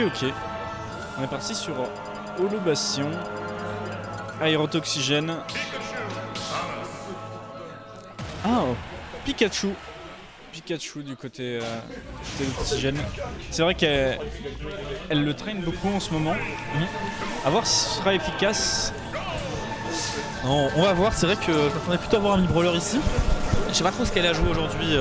Ok. On est parti sur Holobastion. Aérotoxygène. Ah, Pikachu. Pikachu du côté de l'oxygène. C'est vrai qu'elle le traîne beaucoup en ce moment. A voir si ce sera efficace. Non, on va voir, c'est vrai que je m'attendais plutôt à voir un mini-brawler ici. Je sais pas trop ce qu'elle a joué aujourd'hui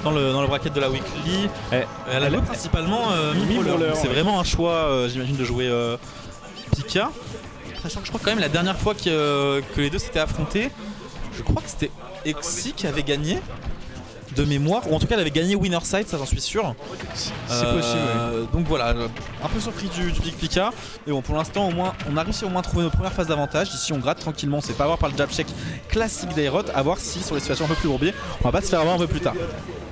dans le bracket de la weekly. Elle a joué principalement mini-brawler. C'est vraiment un choix, j'imagine, de jouer Pika. Sachant que je crois quand même la dernière fois que les deux s'étaient affrontés, je crois que c'était Exy qui avait gagné de mémoire, ou en tout cas elle avait gagné winner side, ça j'en suis sûr. C'est possible. Oui. Donc voilà, un peu surpris du Big Pika. Mais bon, pour l'instant au moins on a réussi au moins à trouver nos premières phases d'avantage. Ici on gratte tranquillement, on se fait pas avoir par le jab check classique d'Aerot, à voir si sur les situations un peu plus bourbiers, on va pas se faire avoir un peu plus tard.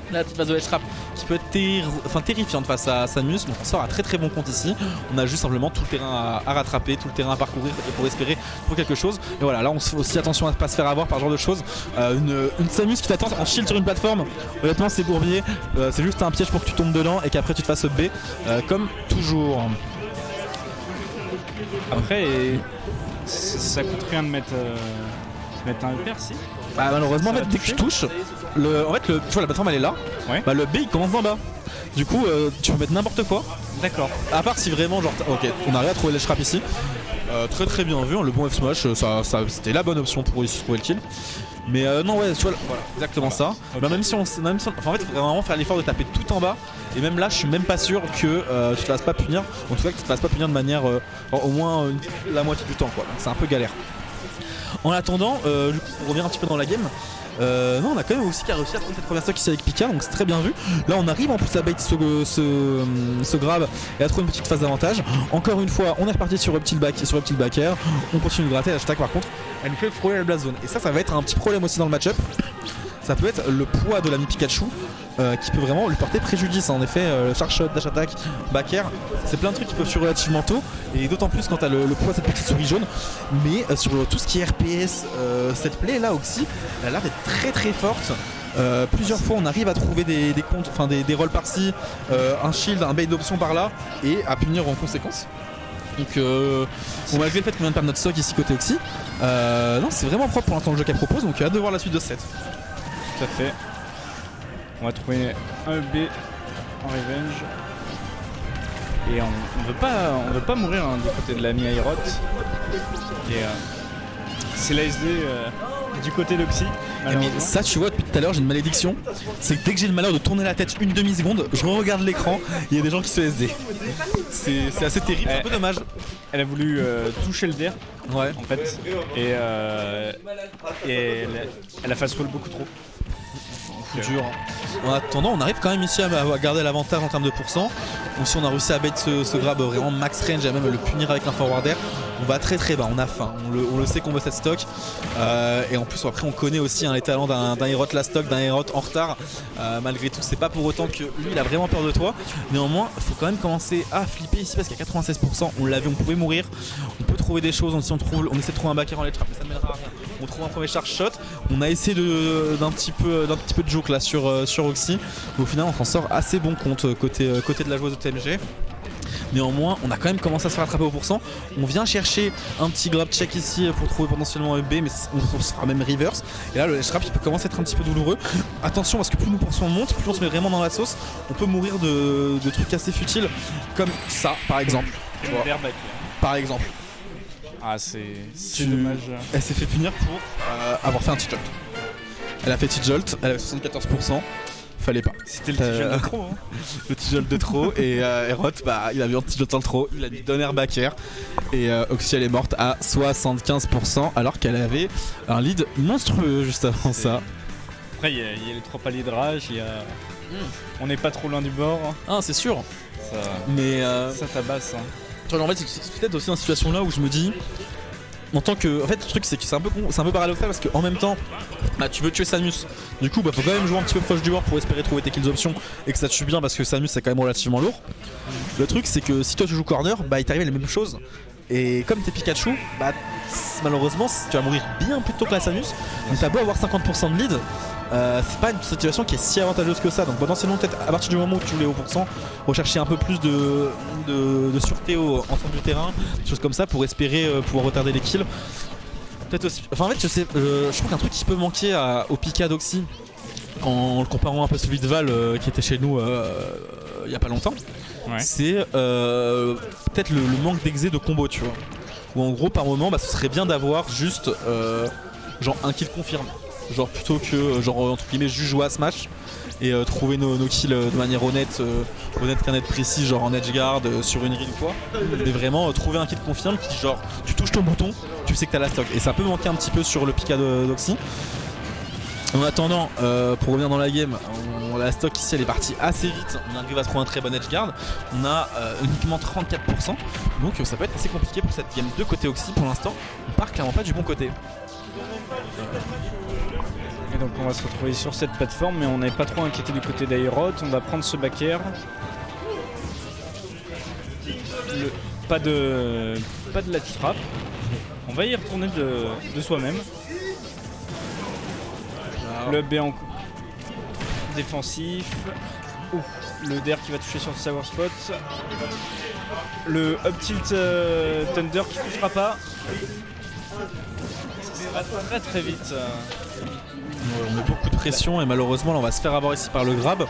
La petite phase de Ledge Trap qui peut être terrifiante face à Samus, mais on sort à très bon compte ici. On a juste simplement tout le terrain à rattraper, tout le terrain à parcourir pour espérer trouver quelque chose. Et voilà, là on se fait aussi attention à ne pas se faire avoir par ce genre de choses. Une Samus qui t'attend en shield sur une plateforme, honnêtement c'est bourbier, c'est juste un piège pour que tu tombes dedans et qu'après tu te fasses B, comme toujours. Après, ça coûte rien de mettre un hyper si. Bah, malheureusement en fait, dès que tu touches, tu vois la plateforme elle est là, ouais. Bah, le B il commence d'en bas. Du coup tu peux mettre n'importe quoi. D'accord. À part si vraiment genre ok, on arrive à trouver le trap ici. Très bien vu, hein, le bon F smash, c'était la bonne option pour essayer de trouver le kill. Mais non ouais, tu vois, voilà, exactement ça. Okay. Bah, même si on enfin, en fait, il faudrait vraiment faire l'effort de taper tout en bas. Et même là, je suis même pas sûr que tu te fasses pas punir. En tout cas, que tu te fasses pas punir de manière au moins la moitié du temps, quoi. Donc c'est un peu galère. En attendant, pour revenir un petit peu dans la game, non, on a quand même aussi qui a réussi à prendre cette première stock ici avec Pika, donc c'est très bien vu. Là on arrive en plus à bait ce grab et à trouver une petite phase d'avantage. Encore une fois, on est reparti sur Reptile back air. On continue de gratter, hashtag par contre, elle nous fait frôler la blast zone. Et ça va être un petit problème aussi dans le match-up. Ça peut être le poids de l'ami Pikachu qui peut vraiment lui porter préjudice. En effet, charge shot, dash attack, back air, c'est plein de trucs qui peuvent tuer relativement tôt. Et d'autant plus quand t'as le poids de cette petite souris jaune. Mais sur tout ce qui est RPS, cette play là aussi, elle a l'air d'être très forte. Plusieurs fois on arrive à trouver des comptes, enfin des rolls par-ci, un shield, un bait d'option par là, et à punir en conséquence. Donc bon, malgré le fait qu'on vient de perdre notre stock ici côté Oxy, non c'est vraiment propre pour l'instant le jeu qu'elle propose, donc hâte de voir la suite de ce set. Tout à fait. On va trouver un B en revenge. Et on veut pas mourir hein, du côté de l'ami Aerot. Et c'est l'ASD du côté d'Oxy. Mais ça tu vois depuis tout à l'heure j'ai une malédiction. C'est que dès que j'ai le malheur de tourner la tête une demi-seconde, je regarde l'écran, il y a des gens qui se SD. C'est assez terrible, c'est un peu dommage. Elle a voulu toucher le DER ouais. En fait. Et elle a fast roll beaucoup trop. Dur. En attendant, on arrive quand même ici à garder l'avantage en termes de pourcent. Donc si on a réussi à bait ce grab vraiment max range et même le punir avec un forward air, on va très bas, on a faim, on le sait qu'on veut cette stock. Et en plus après on connaît aussi les talents d'un Aerot la stock, d'un Aerot en retard. Malgré tout, c'est pas pour autant que lui il a vraiment peur de toi. Néanmoins, il faut quand même commencer à flipper ici parce qu'à 96%, on l'a vu, on pouvait mourir. On peut trouver des choses, on essaie de trouver un backer en ledge trap, mais ça ne mènera à rien. On trouve un premier charge shot, on a essayé d'un petit peu de joke là sur Oxy. Mais au final on s'en sort assez bon compte côté de la joueuse de TMG. Néanmoins, on a quand même commencé à se faire attraper au pourcent. On vient chercher un petit grab check ici pour trouver potentiellement un B, mais on se fera même reverse. Et là, le trap il peut commencer à être un petit peu douloureux. Attention parce que plus nos pourcents montent, plus on se met vraiment dans la sauce. On peut mourir de trucs assez futiles, comme ça par exemple. Tu vois, par exemple. Ah, c'est dommage. Elle s'est fait punir pour avoir fait un T-Jolt. Elle a fait T-Jolt, elle avait 74%. Fallait pas. C'était le T-Jolt de trop. Hein. Le T-Jolt de trop. Et Aerot, bah, il a vu un T-Jolt en trop. Il a mis donner back air. Et Oxy elle est morte à 75% alors qu'elle avait un lead monstrueux juste avant ça. Après, il y a les 3 paliers de rage. On n'est pas trop loin du bord. Ah, c'est sûr. Ça, mais ça tabasse. Hein. En fait, c'est peut-être aussi une situation là où je me dis. En tant que. En fait, le truc, c'est que c'est un peu paradoxal parce qu'en même temps, bah, tu veux tuer Samus. Du coup, bah, faut quand même jouer un petit peu proche du bord pour espérer trouver tes kills options et que ça tue bien parce que Samus, c'est quand même relativement lourd. Le truc, c'est que si toi tu joues corner, bah, il t'arrive les mêmes choses. Et comme t'es Pikachu, bah malheureusement tu vas mourir bien plus tôt que la Samus. Donc t'as beau avoir 50% de lead, c'est pas une situation qui est si avantageuse que ça. Donc potentiellement peut-être à partir du moment où tu joues les hauts pourcents, rechercher un peu plus de sûreté en centre du terrain, des choses comme ça pour espérer pouvoir retarder les kills. Peut-être aussi. Enfin en fait je trouve qu'un truc qui peut manquer au Pika d'Oxy, en le comparant un peu à celui de Val qui était chez nous il y a pas longtemps, c'est peut-être le manque d'exé de combo, tu vois. Où en gros par moment ce serait bien d'avoir juste genre un kill confirmé. Genre plutôt que genre entre guillemets juste jouer à Smash et trouver nos kills de manière honnête qu'un net précis, genre en edge guard sur une rille ou quoi. Mais vraiment trouver un kill confirme qui genre tu touches ton bouton, tu sais que t'as la stock. Et ça peut manquer un petit peu sur le Pika d'Oxy. En attendant, pour revenir dans la game, la stock ici elle est partie assez vite. On arrive à trouver un très bon edge guard. On a uniquement 34%. Donc ça peut être assez compliqué pour cette game de côté Oxy. Pour l'instant, on part clairement pas du bon côté. Et donc on va se retrouver sur cette plateforme, mais on n'est pas trop inquiété du côté d'Aerot. On va prendre ce back air. Pas de latch trap. On va y retourner de soi-même. Le B en défensif. Ouf, le DR qui va toucher sur le Sour Spot. Le up tilt Thunder qui touchera pas. Ça va très vite. On met beaucoup de pression et malheureusement là on va se faire avoir ici par le grab.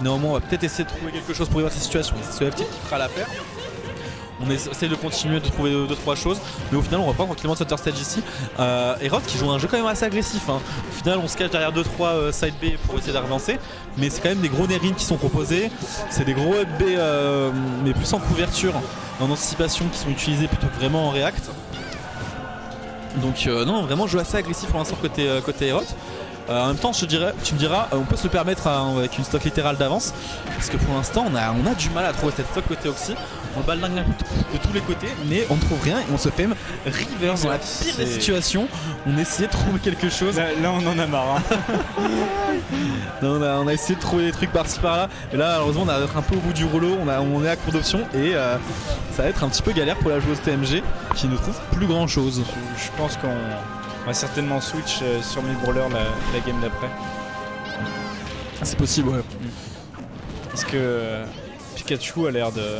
Néanmoins on va peut-être essayer de trouver quelque chose pour éviter cette situation. C'est le petit qui fera l'affaire. On essaie de continuer de trouver 2-3 choses, mais au final on reprend tranquillement Center Stage ici. Aerot qui joue un jeu quand même assez agressif, hein. Au final on se cache derrière 2-3 side B pour essayer d'avancer, mais c'est quand même des gros Nerines qui sont proposés. C'est des gros up B mais plus en couverture, en anticipation, qui sont utilisés plutôt que vraiment en react. Donc non, vraiment jeu assez agressif pour l'instant côté Aerot. En même temps, tu me diras, on peut se le permettre avec une stock littérale d'avance, parce que pour l'instant, on a du mal à trouver cette stock côté Oxy. On le ballingue de tous les côtés, mais on ne trouve rien et on se fait même reverse dans la pire des situations. On essayait de trouver quelque chose. Là on en a marre. Hein. Non, on a essayé de trouver des trucs par-ci par-là, et là, malheureusement, on a d'être un peu au bout du rouleau. On est à court d'options et ça va être un petit peu galère pour la joueuse TMG qui ne trouve plus grand-chose. Je pense qu'on va certainement switch sur Mid Brawler la game d'après. C'est possible, ouais. Parce que Pikachu a l'air de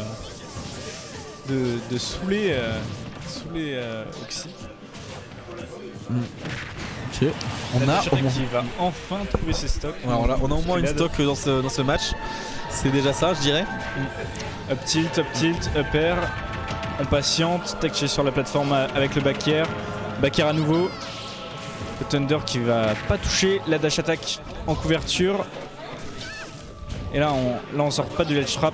saouler Oxy. Ok. On a qui va enfin trouver ses stocks. Ouais, on a au moins une stock dans ce match. C'est déjà ça, je dirais. Up tilt, up air. On patiente. Tech sur la plateforme avec le back air. Back air à nouveau. Le Thunder qui va pas toucher. La dash attack en couverture. Et là on sort pas du ledge trap.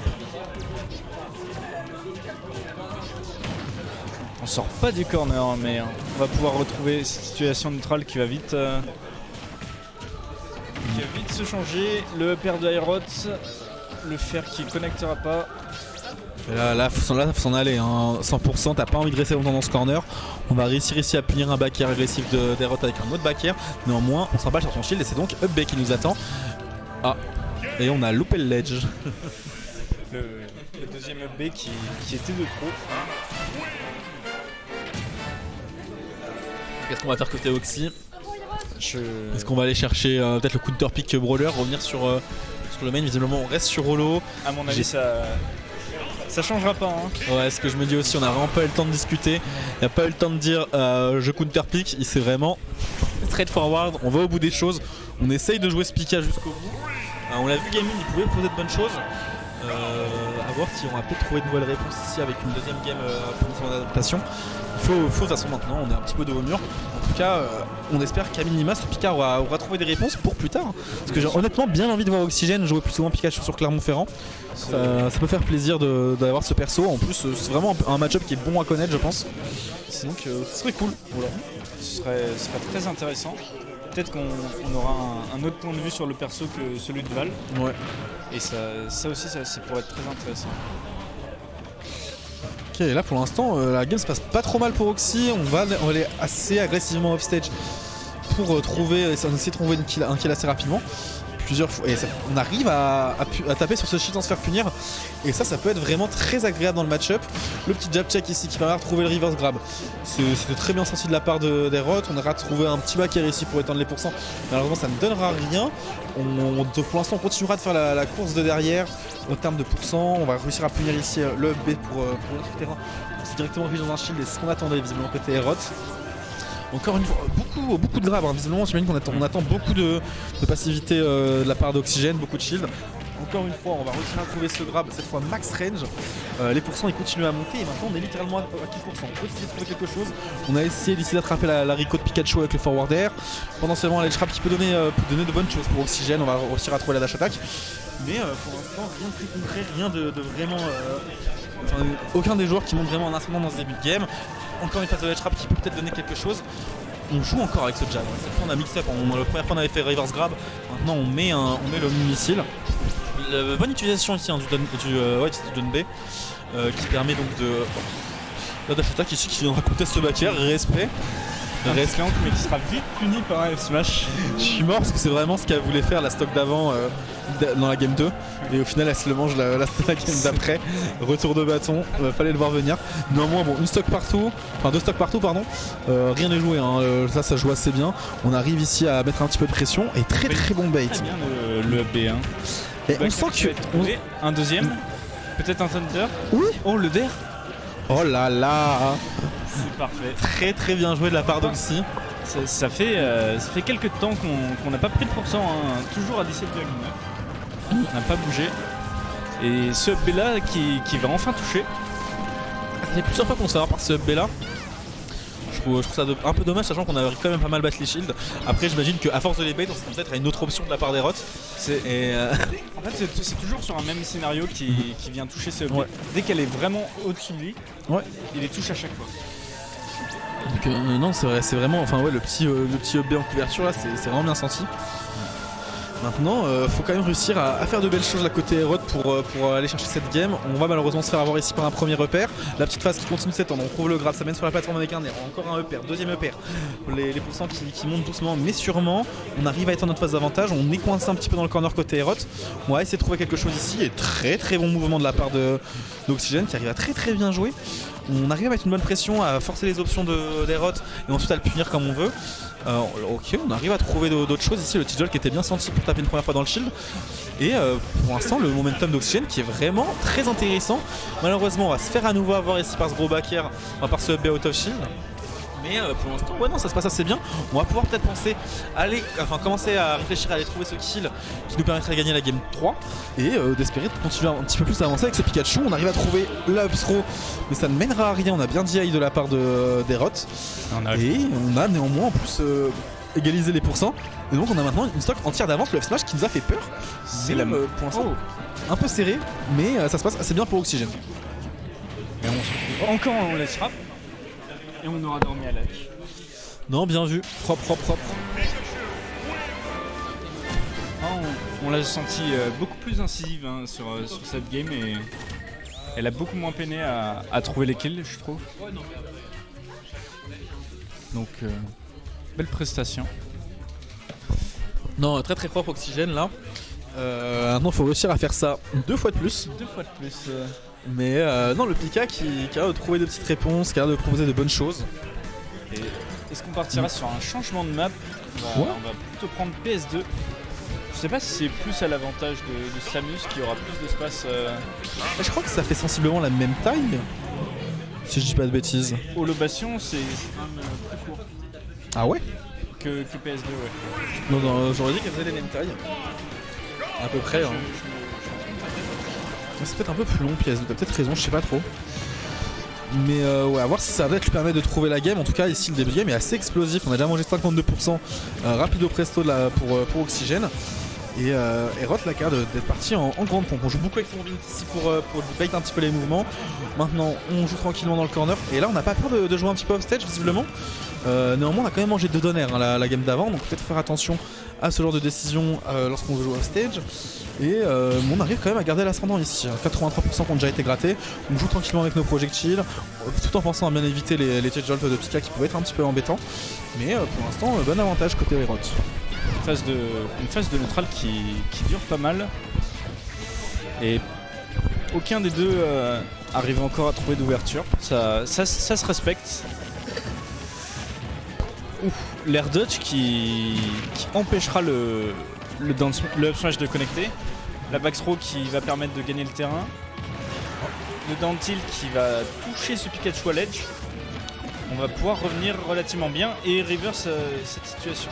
On sort pas du corner, mais on va pouvoir retrouver cette situation neutrale qui va vite se changer. Le up air de Aerot, le fer qui connectera pas. Et là, faut s'en aller, hein. 100%, t'as pas envie de rester longtemps dans ce corner. On va réussir ici à punir un back air agressif d'Aerot avec un autre back air. Néanmoins, on s'emballe sur son shield et c'est donc up B qui nous attend. Ah, et on a loupé le ledge. Le deuxième up B qui était de trop. Qu'est-ce qu'on va faire côté Oxy? Je... Est-ce qu'on va aller chercher peut-être le counter pick brawler, revenir sur le main? Visiblement on reste sur Holo. À mon avis ça changera pas hein. Ouais, ce que je me dis aussi, on a vraiment pas eu le temps de discuter. Il n'y a pas eu le temps de dire je counter pick. Il s'est vraiment straightforward, on va au bout des choses. On essaye de jouer ce Pika jusqu'au bout. On l'a vu gaming, il pouvait proposer de bonnes choses. À voir si on va peut-être trouver de nouvelles réponses ici avec une deuxième game pour son adaptation. Il faut de toute façon maintenant, on est un petit peu dos au mur. En tout cas, on espère qu'à minima ce Pika aura trouvé des réponses pour plus tard. Parce que j'ai honnêtement bien envie de voir Oxygène jouer plus souvent Pikachu sur Clermont-Ferrand. Ça peut faire plaisir d'avoir ce perso. En plus, c'est vraiment un match-up qui est bon à connaître, je pense. Donc, ce serait cool. Voilà. Ce serait très intéressant. Peut-être qu'on aura un autre point de vue sur le perso que celui de Val. Ouais. Et ça aussi, ça pourrait être très intéressant. Ok, là pour l'instant, la game se passe pas trop mal pour Oxy. On va aller assez agressivement offstage pour essayer de trouver un kill assez rapidement. plusieurs fois. Et on arrive à taper sur ce shield sans se faire punir. Et ça peut être vraiment très agréable dans le match-up. Le petit jab check ici qui permet de retrouver le reverse grab. C'était très bien senti de la part d'Herod. On aura trouvé un petit backer ici pour étendre les pourcents. Malheureusement, ça ne donnera rien. Pour l'instant, on continuera de faire la course de derrière en termes de pourcents. On va réussir à punir ici le B pour notre terrain. C'est directement vu dans un shield et c'est ce qu'on attendait visiblement côté Herod. Encore une fois, beaucoup de grab, hein. Visiblement j'imagine qu'on attend beaucoup de passivité de la part d'Oxygène, beaucoup de shield. Encore une fois, on va réussir à trouver ce grab, cette fois max range. Les pourcents ils continuent à monter et maintenant on est littéralement à 15%. On peut essayer de trouver quelque chose. On a essayé d'ici d'attraper la Rico de Pikachu avec le forward air. Potentiellement l'edge trap qui peut donner de bonnes choses pour Oxygène. On va réussir à trouver la dash attack. Mais pour l'instant, rien de très concret, rien de vraiment. Aucun des joueurs qui monte vraiment un ascendant dans ce début de game. Encore une phase de ledge trap qui peut peut-être donner quelque chose. On joue encore avec ce jab. Cette fois on a mixé up. La première fois on avait fait reverse grab. Maintenant on met le missile. Bonne utilisation ici hein, du Don B qui permet donc de la dash attack ici qui viendra contester ce backer. Respect. Mais qui sera vite puni par un F-Smash. Je suis mort parce que c'est vraiment ce qu'elle voulait faire la stock d'avant dans la game 2 et au final elle se le mange la game d'après. Retour de bâton, fallait le voir venir. Néanmoins bon, deux stocks partout pardon. Rien n'est joué hein. Ça joue assez bien. On arrive ici à mettre un petit peu de pression et très bon bait. Très bien le B1. Et on sent que un deuxième, peut-être un Thunder. Oui. Oh le DER. Oh là là. C'est parfait. Très bien joué de la part d'Oxy. Ça fait quelques temps qu'on n'a pas pris de pourcent, hein. Toujours à 17,9. On n'a pas bougé. Et ce B là qui va enfin toucher. Ça fait plusieurs fois qu'on s'est par ce B là. Je trouve ça un peu dommage sachant qu'on avait quand même pas mal battu les shields. Après j'imagine qu'à force de les bait on serait peut-être à une autre option de la part des rots. En fait c'est toujours sur un même scénario qui vient toucher ce B. Ouais. Dès qu'elle est vraiment au-dessus de lui, il les touche à chaque fois. Donc non c'est vrai, c'est vraiment le petit B en couverture là c'est vraiment bien senti. Maintenant, faut quand même réussir à faire de belles choses à côté Herod pour aller chercher cette game. On va malheureusement se faire avoir ici par un premier repère. La petite phase qui continue de s'étendre, on trouve le grab, ça mène sur la plateforme avec un air. Encore un repère, deuxième repère. Les pourcents qui montent doucement mais sûrement. On arrive à être en notre phase d'avantage. On est coincé un petit peu dans le corner côté Herod. On va essayer de trouver quelque chose ici. Et très bon mouvement de la part d'Oxygène qui arrive à très bien jouer. On arrive à mettre une bonne pression, à forcer les options d'Herod et ensuite à le punir comme on veut. Ok, on arrive à trouver d'autres choses ici. Le T-Jol qui était bien senti pour taper une première fois dans le shield. Et pour l'instant, le momentum d'Oxygène qui est vraiment très intéressant. Malheureusement, on va se faire à nouveau avoir ici par ce gros backer, par ce B out of shield. Mais pour l'instant, ça se passe assez bien. On va pouvoir peut-être commencer à réfléchir à aller trouver ce kill qui nous permettrait de gagner la game 3 et d'espérer continuer un petit peu plus à avancer avec ce Pikachu. On arrive à trouver la throw, mais ça ne mènera à rien. On a bien dit de la part d'Herod. Et on a néanmoins en plus égalisé les pourcents. Et donc on a maintenant une stock entière d'avance. Le F-Smash qui nous a fait peur. C'est pour l'instant un peu serré, mais ça se passe assez bien pour Oxygène. Et on se retrouve encore en laisse rap. Et on aura dormi à l'âge. Non, bien vu. Propre. On l'a senti beaucoup plus incisive hein, sur cette game et elle a beaucoup moins peiné à trouver les kills, je trouve. Donc, belle prestation. Non, très propre Oxygène là. Maintenant, il faut réussir à faire ça deux fois de plus. Mais non, le Pika qui a l'air de trouver des petites réponses, qui a l'air de proposer de bonnes choses. Et est-ce qu'on partira sur un changement de map? On va plutôt prendre PS2. Je sais pas si c'est plus à l'avantage de Samus qui aura plus d'espace. Je crois que ça fait sensiblement la même taille. Si je dis pas de bêtises. Holobation, c'est quand même plus court. Ah ouais? Que PS2, ouais. Non, j'aurais dit qu'elles faisaient les mêmes tailles. À peu près. Hein. C'est peut-être un peu plus long, PS2, t'as peut-être raison, je sais pas trop. Mais à voir si ça va peut-être lui permettre de trouver la game. En tout cas, ici, le début de game est assez explosif. On a déjà mangé 52% rapido presto pour Oxygène. Et Herod la carte d'être parti en grande pompe. On joue beaucoup avec son Vint ici pour bait un petit peu les mouvements. Maintenant, on joue tranquillement dans le corner. Et là, on n'a pas peur de jouer un petit peu off-stage, visiblement. Néanmoins, on a quand même mangé 2 donners la game d'avant. Donc peut-être faire attention à ce genre de décision lorsqu'on veut jouer off-stage. Et on arrive quand même à garder l'ascendant ici. 83% qui ont déjà été grattés. On joue tranquillement avec nos projectiles, tout en pensant à bien éviter les T-Jolt de Pika qui pouvaient être un petit peu embêtants. Mais pour l'instant, bon avantage côté Herod. phase de neutral qui dure pas mal. Et aucun des deux arrive encore à trouver d'ouverture. Ça se respecte. L'air dodge qui empêchera le up smash de connecter. La back throw qui va permettre de gagner le terrain. Le down tilt qui va toucher ce Pikachu à l'edge. On va pouvoir revenir relativement bien et reverse cette situation.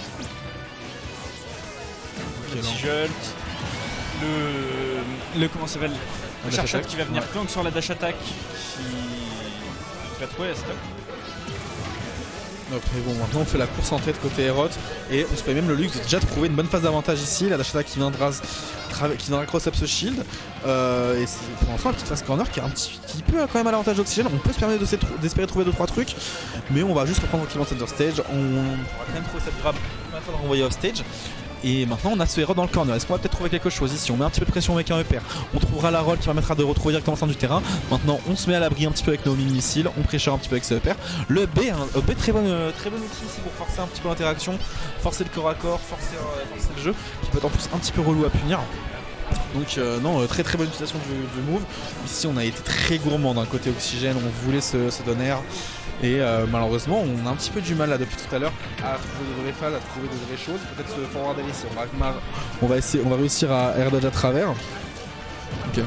Le petit jolt, le comment ça s'appelle, le charge shot qui va venir plank sur la dash attack qui va trouver la stop. Donc, mais bon, maintenant on fait la course en tête côté Aerot et on se fait même le luxe de déjà trouver une bonne phase d'avantage ici. La dash attack qui viendra cross up ce shield et c'est pour l'instant la petite phase corner qui peut quand même à l'avantage d'Oxygène. On peut se permettre d'espérer trouver 2-3 trucs, mais on va juste reprendre tranquillement center stage. On va quand même trouver cette grab afin de renvoyer off stage. Et maintenant on a ce héros dans le corner. Est-ce qu'on va peut-être trouver quelque chose ici? On met un petit peu de pression avec un EPR. On trouvera la roll qui permettra de retrouver directement le centre du terrain. Maintenant on se met à l'abri un petit peu avec nos mini missiles. On pressure un petit peu avec ce EPR. Le B, très bon outil ici pour forcer un petit peu l'interaction, forcer le corps à corps, forcer le jeu, qui peut être en plus un petit peu relou à punir. Donc non, très bonne utilisation du move. Ici on a été très gourmand d'un côté Oxygène, on voulait se donner air. Et malheureusement on a un petit peu du mal là depuis tout à l'heure à trouver de vraies phases, à trouver de vraies choses. Peut-être se forwarder ici, on va réussir à air dodge à travers. Ok.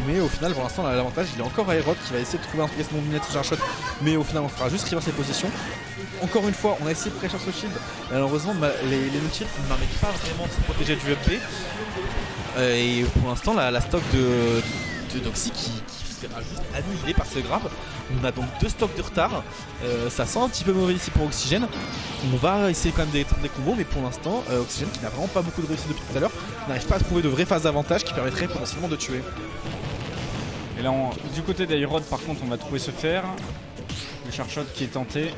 Mais au final pour l'instant l'avantage il est encore à Aerot qui va essayer de trouver un truc à ce moment sur un shot. Mais au final on fera juste reverse ses positions. Encore une fois on a essayé de pressure ce shield. Malheureusement les no-shields ne permettent pas vraiment de se protéger du up B. Et pour l'instant la stock de Doxy qui sera juste annihilée par ce grab. On a donc 2 stocks de retard. Ça sent un petit peu mauvais ici pour Oxygène. On va essayer quand même d'étendre des combos, mais pour l'instant Oxygène qui n'a vraiment pas beaucoup de réussite depuis tout à l'heure n'arrive pas à trouver de vraies phases d'avantage qui permettraient potentiellement de tuer. Et là du côté d'Aerod par contre on va trouver ce fer. Le charge shot qui est tenté.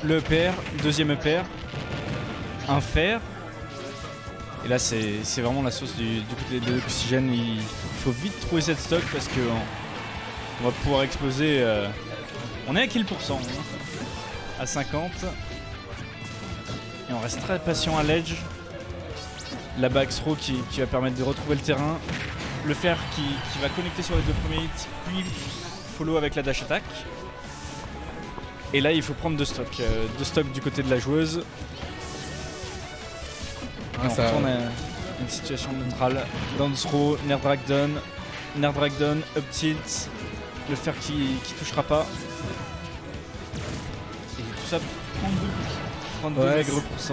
Le EPR, deuxième EPR. Un fer. Et là c'est vraiment la sauce du côté de l'Oxygène. Il faut vite trouver cette stock parce que on va pouvoir exploser. On est à kill pourcent à 50. Et on reste très patient à l'edge. La back throw qui va permettre de retrouver le terrain. Le fer qui va connecter sur les 2 premiers hits, puis follow avec la dash attack. Et là il faut prendre 2 stocks. 2 stocks du côté de la joueuse. Et on retourne à une situation neutrale. Down throw, Nair drag down, up tilt. Le fer qui touchera pas. Et tout ça 32,%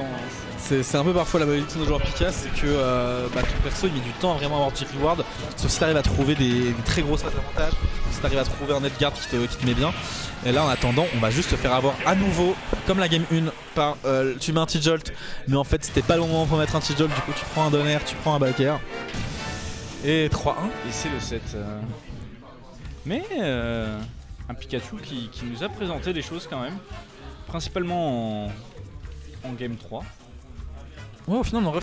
C'est un peu parfois la malédiction de joueurs Pika, c'est que ton perso il met du temps à vraiment avoir du reward, sauf si tu arrives à trouver des très grosses phases d'avantage, si tu arrives à trouver un Edgard qui te met bien. Et là en attendant on va juste se faire avoir à nouveau comme la game 1 par tu mets un T-Jolt, mais en fait c'était pas le moment pour mettre un T-Jolt, du coup tu prends un Donner, tu prends un back air. Et 3-1. Et c'est le 7. Mais un Pikachu qui nous a présenté des choses quand même, principalement en game 3. Ouais, au final on aurait